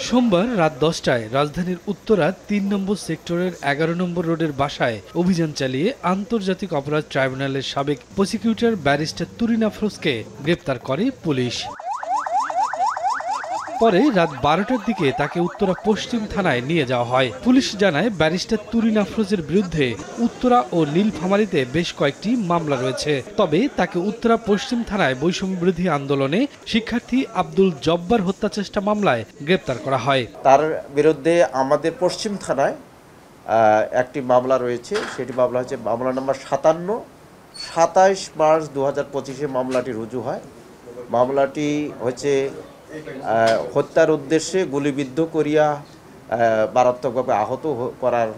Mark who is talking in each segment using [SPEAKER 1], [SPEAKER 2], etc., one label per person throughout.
[SPEAKER 1] সোমবার রাত 10টায় রাজধানীর উত্তরা ৩ নম্বর সেক্টরের ১১ নম্বর রোডের বাসায় অভিযান চালিয়ে আন্তর্জাতিক অপরাধ ট্রাইব্যুনালের সাবেক প্রসিকিউটর ব্যারিস্টার তুরিন আফরোজকে গ্রেপ্তার করে পুলিশ। পরে রাত ১২টার দিকে তাকে উত্তরা পশ্চিম থানায় নিয়ে যাওয়া হয়। পুলিশ জানায়, ব্যারিস্টার তুরিন আফরোজের বিরুদ্ধে উত্তরা ও নীলফামারীতে বেশ কয়েকটি মামলা রয়েছে। তবে তাকে উত্তরা পশ্চিম থানায় বৈষম্য বিরোধী আন্দোলনে শিক্ষার্থী আব্দুল জব্বার হত্যাচেষ্টা মামলায় গ্রেপ্তার করা হয়।
[SPEAKER 2] তার বিরুদ্ধে আমাদের পশ্চিম থানায় একটি মামলা রয়েছে। সেটি মামলা হচ্ছে মামলা নম্বর ৫৭। ২৭ মার্চ ২০২৫ মামলাটি রুজু হয়। মামলাটি হচ্ছে হত্যার উদ্দেশ্যে গুলিবিদ্ধ করিয়া মারাত্মকভাবে আহত করার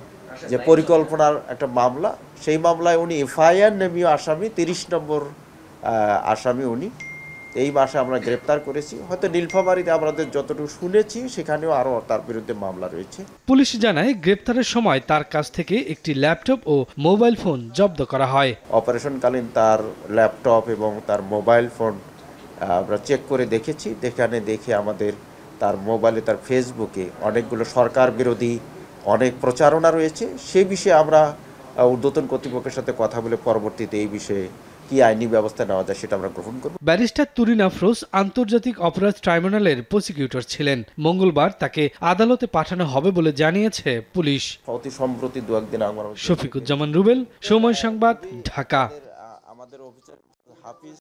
[SPEAKER 2] যে পরিকল্পনার একটা মামলা। সেই মামলায় উনি এফআইআর নেমীয় আসামি, ৩০ নম্বর আসামি উনি। এই মাসে আমরা গ্রেপ্তার করেছি। হয়তো নীলফামারীতে আমাদের যতটুকু শুনেছি সেখানেও আরও তার বিরুদ্ধে মামলা রয়েছে।
[SPEAKER 1] পুলিশ জানায়, গ্রেপ্তারের সময় তার কাছ থেকে একটি ল্যাপটপ ও মোবাইল ফোন জব্দ করা হয়।
[SPEAKER 2] অপারেশনকালীন তার ল্যাপটপ এবং তার মোবাইল ফোন আমরা চেক করে দেখেছি। দেখে আমাদের তার মোবাইলে, তার ফেসবুকে অনেকগুলো সরকার বিরোধী অনেক প্রচারণা রয়েছে। সেই বিষয়ে আমরা ঊর্ধ্বতন কর্তৃপক্ষের সাথে কথা বলে পরবর্তীতে এই বিষয়ে কি আইনি ব্যবস্থা নেওয়া যায় সেটা আমরা গ্রহণ করব।
[SPEAKER 1] ব্যারিস্টার তুরিন আফরোজ আন্তর্জাতিক অপরাধ ট্রাইব্যুনালের প্রসিকিউটর ছিলেন। মঙ্গলবার তাকে আদালতে পাঠানো হবে বলে জানিয়েছে পুলিশ।
[SPEAKER 2] অতি সম্প্রতি দু একদিন আমরা
[SPEAKER 1] শফিকুজ্জামান রুবেল, সময় সংবাদ, ঢাকা।
[SPEAKER 2] আমাদের অফিসার হাফিজ